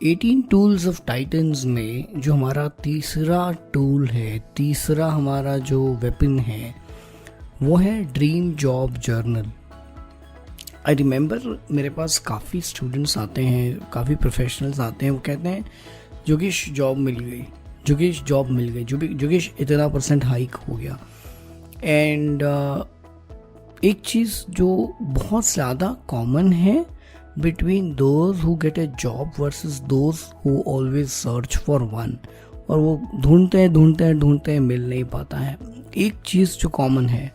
18 tools of titans में जो हमारा तीसरा टूल है, तीसरा हमारा जो वेपन है, वो है dream job journal. I remember मेरे पास काफ़ी स्टूडेंट्स आते हैं, काफ़ी प्रोफेशनल्स आते हैं, वो कहते हैं जोगेश जॉब मिल गई, जोगेश जॉब मिल गई, जोगेश इतना % हाइक हो गया। एंड एक चीज़ जो बहुत ज़्यादा कॉमन है between those who get A job versus those who always search for one, और वो ढूंढते हैं मिल नहीं पाता है। एक चीज़ जो कॉमन है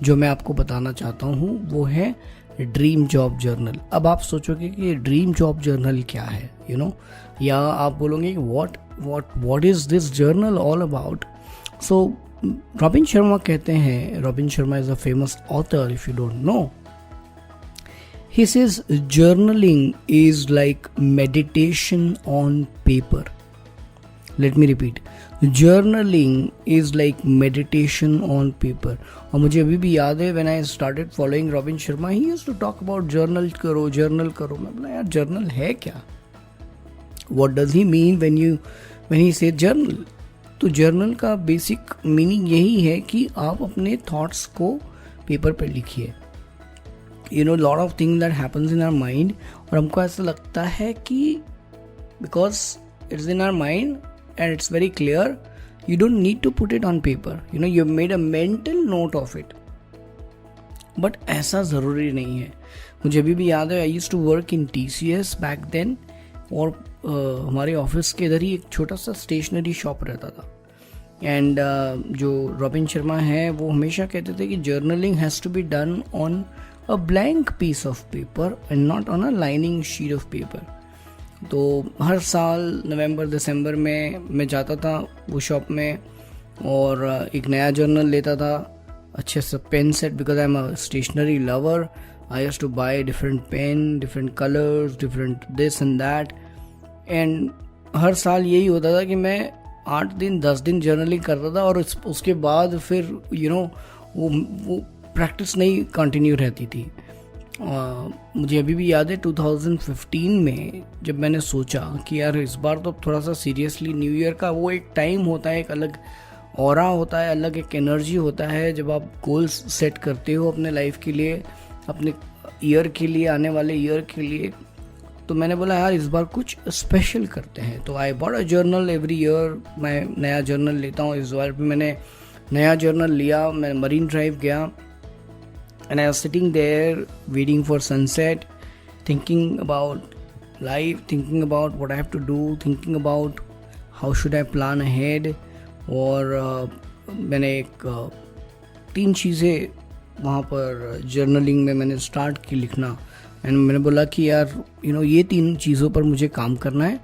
जो मैं आपको बताना चाहता हूँ वो है ड्रीम जॉब जर्नल। अब आप सोचोगे कि ड्रीम जॉब जर्नल क्या है, या आप बोलोगे what is this journal all about. So robin Sharma कहते हैं, robin Sharma is a famous author if you don't know. He says journaling is like meditation on paper. Let me repeat. Journaling is like meditation on paper. और मुझे अभी भी याद है when I started following Robin Sharma, he used to talk about journal करो। मैं बोला यार journal है क्या? What does he mean when he say journal? तो journal का basic meaning यही है कि आप अपने thoughts को पेपर पे लिखिए। lot of things that happens in our mind, और हमको ऐसा लगता है कि because it's in our mind and it's very clear, you don't need to put it on paper, you've made a mental note of it, but ऐसा ज़रूरी नहीं है। मुझे अभी भी याद है I used to work in TCS back then, और हमारे ऑफिस के इधर ही एक छोटा सा स्टेशनरी शॉप रहता था। एंड जो रॉबिन शर्मा है वो हमेशा कहते थे कि journaling has to be done on a blank piece of paper and not on a lining sheet of paper। तो हर साल नवंबर दिसंबर में मैं जाता था वो शॉप में और एक नया जर्नल लेता था, अच्छे से pen set, because I am a stationery lover. I used to buy different pen, different colours, different this and that. And हर साल यही होता था कि मैं 8 दिन 10 दिन जर्नलिंग करता था, और उसके बाद फिर वो प्रैक्टिस नहीं कंटिन्यू रहती थी। मुझे अभी भी याद है 2015 में जब मैंने सोचा कि यार इस बार तो थोड़ा सा सीरियसली, न्यू ईयर का वो एक टाइम होता है, एक अलग ऑरा होता है, अलग एक एनर्जी होता है जब आप गोल्स सेट करते हो अपने लाइफ के लिए, अपने ईयर के लिए, आने वाले ईयर के लिए। तो मैंने बोला यार इस बार कुछ स्पेशल करते हैं। तो I bought a journal every year, मैं नया जर्नल लेता हूँ। इस बार भी मैंने नया जर्नल लिया, मैं मरीन ड्राइव गया and I was sitting there waiting for sunset, thinking about life, thinking about what I have to do, thinking about how should I plan ahead। और मैंने एक 3 चीज़ें वहाँ पर जर्नलिंग में मैंने स्टार्ट की लिखना। एंड मैंने बोला कि यार ये 3 चीज़ों पर मुझे काम करना है,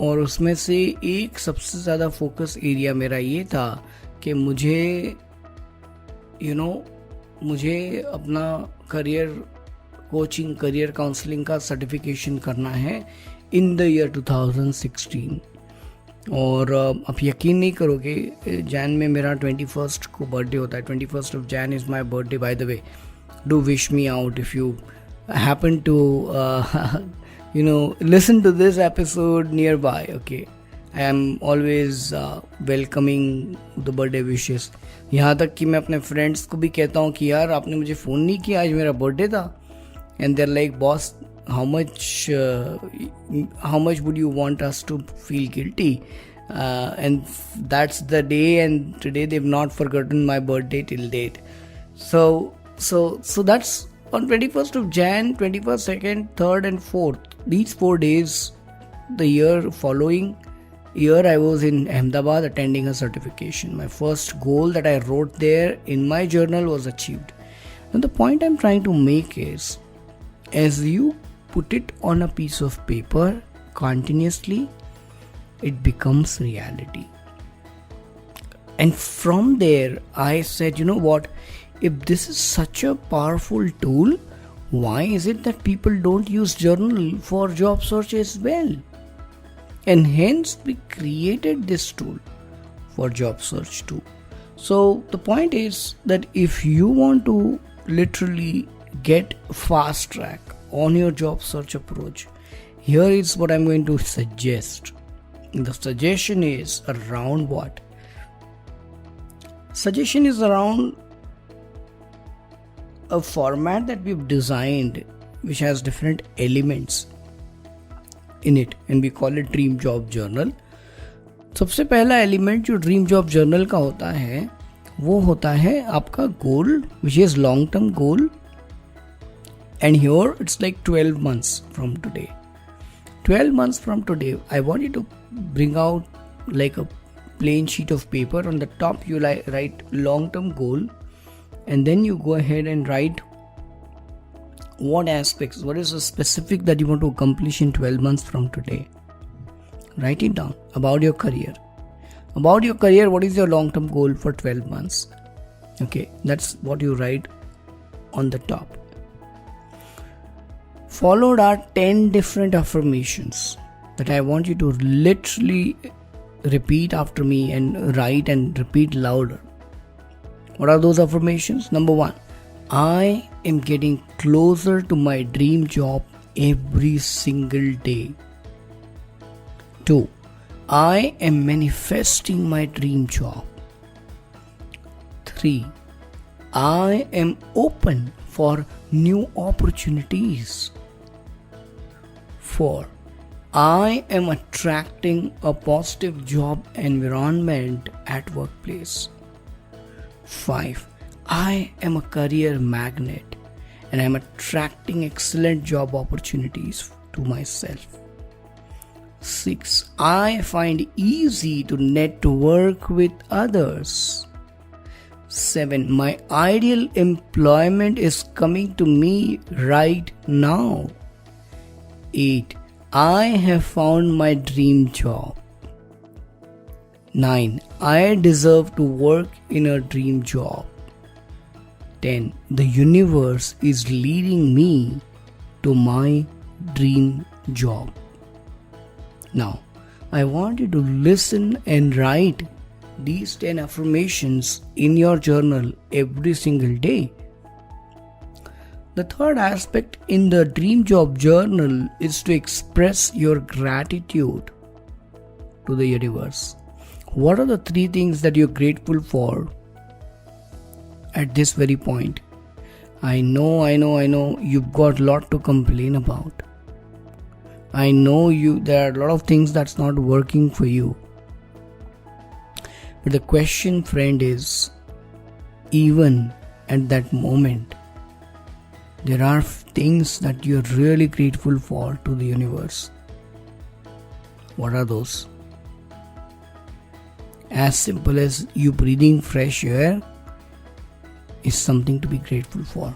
और उसमें से एक सबसे ज़्यादा फोकस एरिया मेरा ये था कि मुझे अपना करियर कोचिंग, करियर काउंसलिंग का सर्टिफिकेशन करना है इन द ईयर 2016। और आप यकीन नहीं करोगे, जैन में मेरा 21 को बर्थडे होता है। 21 of Jan is my birthday, by the way. Do wish me out if you happen to listen to this episode nearby, okay? I am always welcoming the birthday wishes। यहाँ तक कि मैं अपने फ्रेंड्स को भी कहता हूँ कि यार आपने मुझे फ़ोन नहीं किया, आज मेरा बर्थडे था। And there like boss, how much would you want us to feel guilty? And that's the day, and today they've not forgotten my birthday till date। So that's on 21st of Jan, 21st, 2nd, 3rd and 4th. These 4 days, the year following year, I was in Ahmedabad attending a certification. My first goal that I wrote there in my journal was achieved. Now the point I'm trying to make is, as you put it on a piece of paper continuously, it becomes reality. And from there I said, you know what, if this is such a powerful tool, why is it that people don't use journal for job search as well? And hence we created this tool for job search too. So the point is that if you want to literally get fast track on your job search approach Here is what I'm going to suggest. The suggestion is around what? Suggestion is around a format that we've designed which has different elements in it, and we call it dream job journal. सबसे पहला element जो dream job journal का होता है वो होता है आपका goal, which is long term goal, and here it's like 12 months from today. 12 months from today, I want you to bring out like a plain sheet of paper. On the top you write long term goal, and then you go ahead and write what aspects, what is the specific that you want to accomplish in 12 months from today. Write it down. About your career, what is your long term goal for 12 months? Okay, that's what you write on the top. Followed are 10 different affirmations that I want you to literally repeat after me and write and repeat louder. What are those affirmations? Number 1, I am getting closer to my dream job every single day. 2, I am manifesting my dream job. 3, I am open for new opportunities. 4, I am attracting a positive job environment at workplace. 5, I am a career magnet and I am attracting excellent job opportunities to myself. 6, I find easy to network with others. 7, my ideal employment is coming to me right now. 8, I have found my dream job. 9, I deserve to work in a dream job. 10, the universe is leading me to my dream job. Now, I want you to listen and write these 10 affirmations in your journal every single day. The third aspect in the dream job journal is to express your gratitude to the universe. What are the 3 things that you're grateful for at this very point? I know you've got a lot to complain about. I know there are a lot of things that's not working for you. But the question, friend, is even at that moment, there are things that you're really grateful for to the universe. What are those? As simple as you breathing fresh air is something to be grateful for.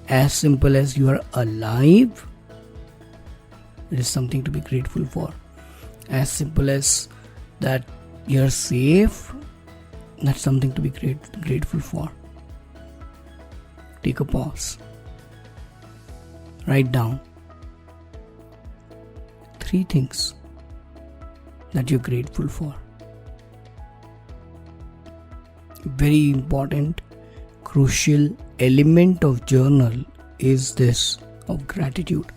As simple as you are alive, it is something to be grateful for. As simple as that you're safe, that's something to be grateful for. Take a pause. Write down 3 things that you're grateful for. Very important, crucial element of journal is this of gratitude.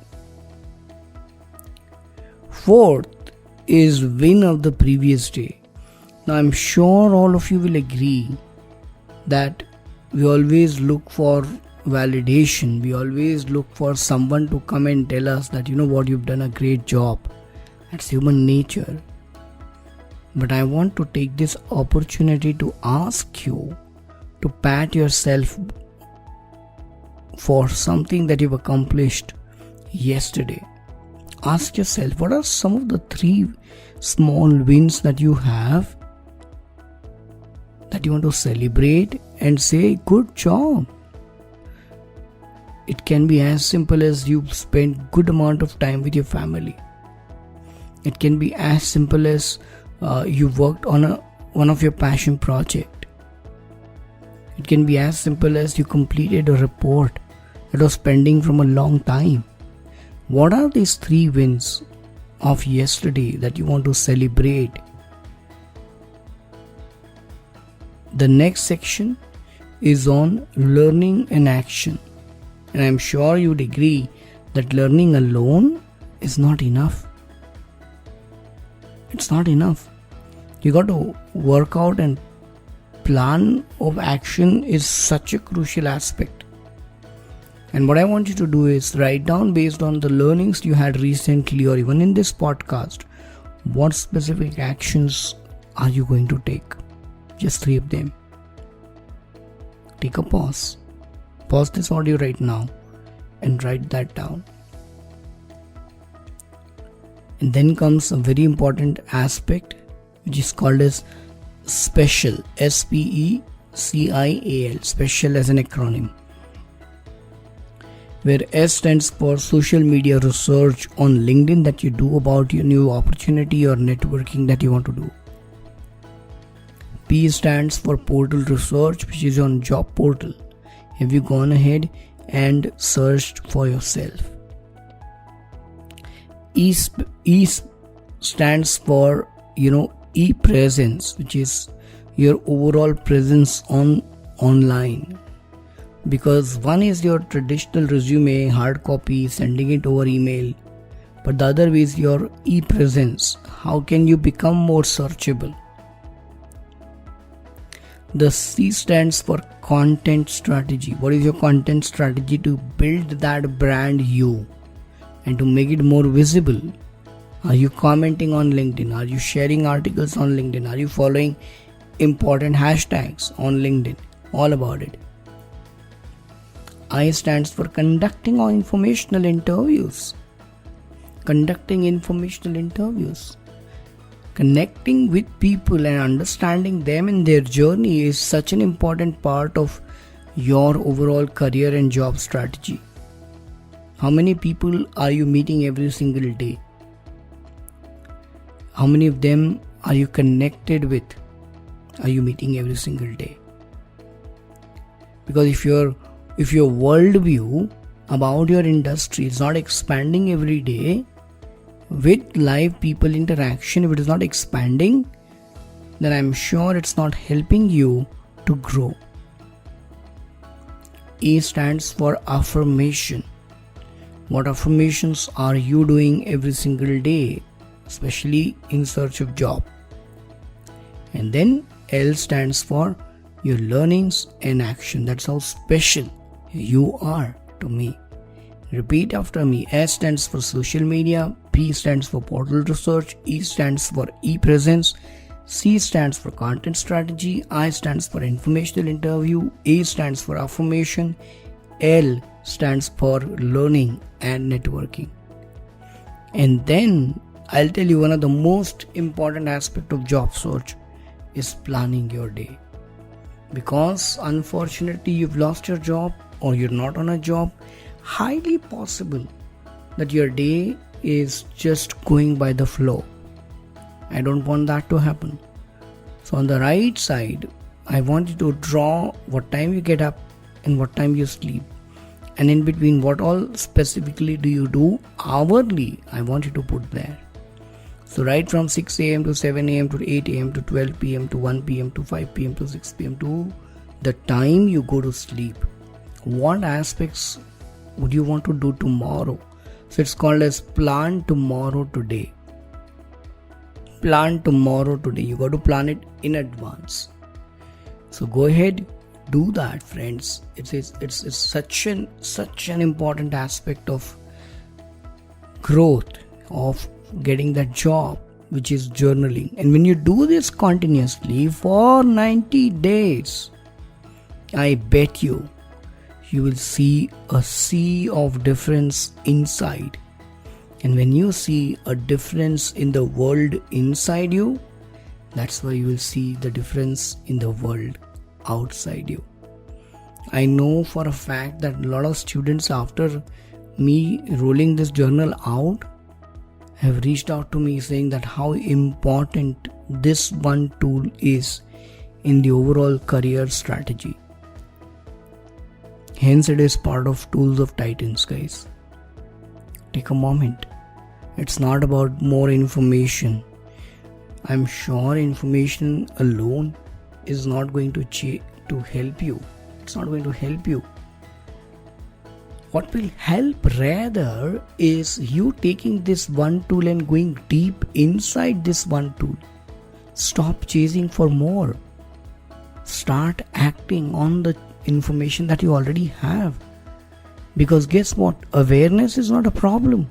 4th is win of the previous day. Now I'm sure all of you will agree that we always look for validation. We always look for someone to come and tell us that, you know what, you've done a great job. That's human nature. But I want to take this opportunity to ask you to pat yourself for something that you've accomplished yesterday. Ask yourself, what are some of the 3 small wins that you have that you want to celebrate and say, good job. It can be as simple as you've spent good amount of time with your family. It can be as simple as you worked on one of your passion project. It can be as simple as you completed a report that was pending from a long time. What are these 3 wins of yesterday that you want to celebrate? The next section is on learning and action. And I'm sure you'd agree that learning alone is not enough. It's not enough. You got to work out, and plan of action is such a crucial aspect. And what I want you to do is write down, based on the learnings you had recently or even in this podcast, what specific actions are you going to take? Just 3 of them. Take a pause. Pause this audio right now and write that down. And then comes a very important aspect, which is called as SPECIAL. SPECIAL. SPECIAL as an acronym, where S stands for social media research on LinkedIn that you do about your new opportunity or networking that you want to do. P stands for portal research, which is on job portal. Have you gone ahead and searched for yourself? E stands for e-presence, which is your overall presence online. Because one is your traditional resume, hard copy, sending it over email, but the other is your e-presence. How can you become more searchable? The C stands for content strategy. What is your content strategy to build that brand you and to make it more visible? Are you commenting on LinkedIn? Are you sharing articles on LinkedIn? Are you following important hashtags on LinkedIn? All about it. I stands for conducting informational interviews. Conducting informational interviews. Connecting with people and understanding them in their journey is such an important part of your overall career and job strategy. How many people are you meeting every single day? How many of them are you connected with? Are you meeting every single day? Because if your worldview about your industry is not expanding every day with live people interaction, if it is not expanding, then I'm sure it's not helping you to grow. A stands for affirmation. What affirmations are you doing every single day, especially in search of job? And then L stands for your learnings and action. That's how special you are to me. Repeat after me. S stands for social media, P stands for portal research, E stands for e-presence, C stands for content strategy, I stands for informational interview, A stands for affirmation, L stands for learning and networking. And then I'll tell you, one of the most important aspects of job search is planning your day. Because unfortunately you've lost your job or you're not on a job, highly possible that your day is just going by the flow. I don't want that to happen. So on the right side, I want you to draw what time you get up and what time you sleep. And in between, what all specifically do you do hourly, I want you to put there. So right from 6 a.m. to 7 a.m. to 8 a.m. to 12 p.m. to 1 p.m. to 5 p.m. to 6 p.m. to the time you go to sleep. What aspects would you want to do tomorrow? So it's called as plan tomorrow today. Plan tomorrow today. You got to plan it in advance. So go ahead, do that, friends. It's such an important aspect of growth, of getting that job, which is journaling. And when you do this continuously for 90 days, I bet you will see a sea of difference inside. And when you see a difference in the world inside you, that's why you will see the difference in the world outside you. I know for a fact that a lot of students, after me rolling this journal out, have reached out to me saying that how important this one tool is in the overall career strategy. Hence it is part of Tools of Titans, guys. Take a moment. It's not about more information. I'm sure information alone is not going to help you. It's not going to help you. What will help rather is you taking this one tool and going deep inside this one tool. Stop chasing for more. Start acting on the information that you already have. Because guess what? Awareness is not a problem.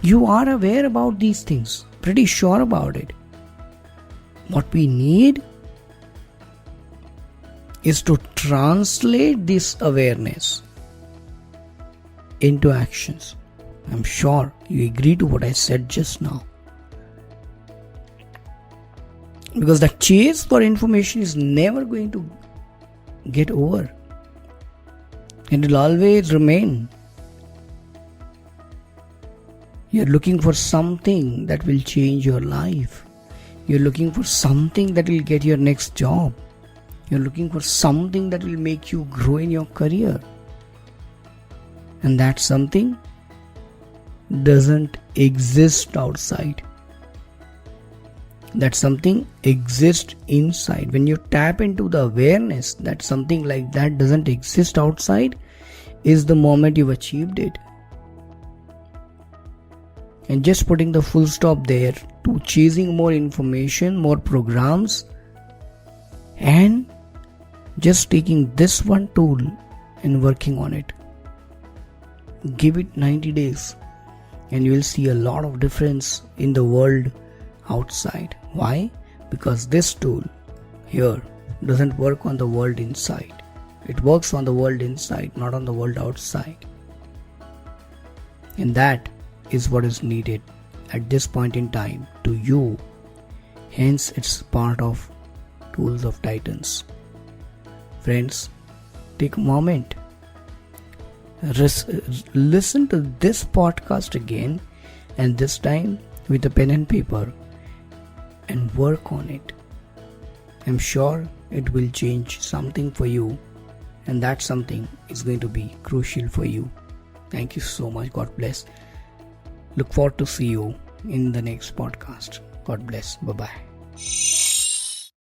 You are aware about these things, pretty sure about it. What we need is to translate this awareness into actions. I'm sure you agree to what I said just now. Because the chase for information is never going to get over. It will always remain. You're looking for something that will change your life. You're looking for something that will get your next job. You're looking for something that will make you grow in your career. And that something doesn't exist outside. That something exists inside. When you tap into the awareness that something like that doesn't exist outside, is the moment you've achieved it. And just putting the full stop there to chasing more information, more programs, and just taking this one tool and working on it. Give it 90 days and you will see a lot of difference in the world outside. Why? Because this tool here doesn't work on the world inside. It works on the world inside, not on the world outside. And that is what is needed at this point in time to you. Hence, it's part of Tools of Titans. Friends, take a moment. Listen to this podcast again, and this time with a pen and paper, and work on it. I'm sure it will change something for you, and that something is going to be crucial for you. Thank you so much. God bless. Look forward to see you in the next podcast. God bless. Bye-bye.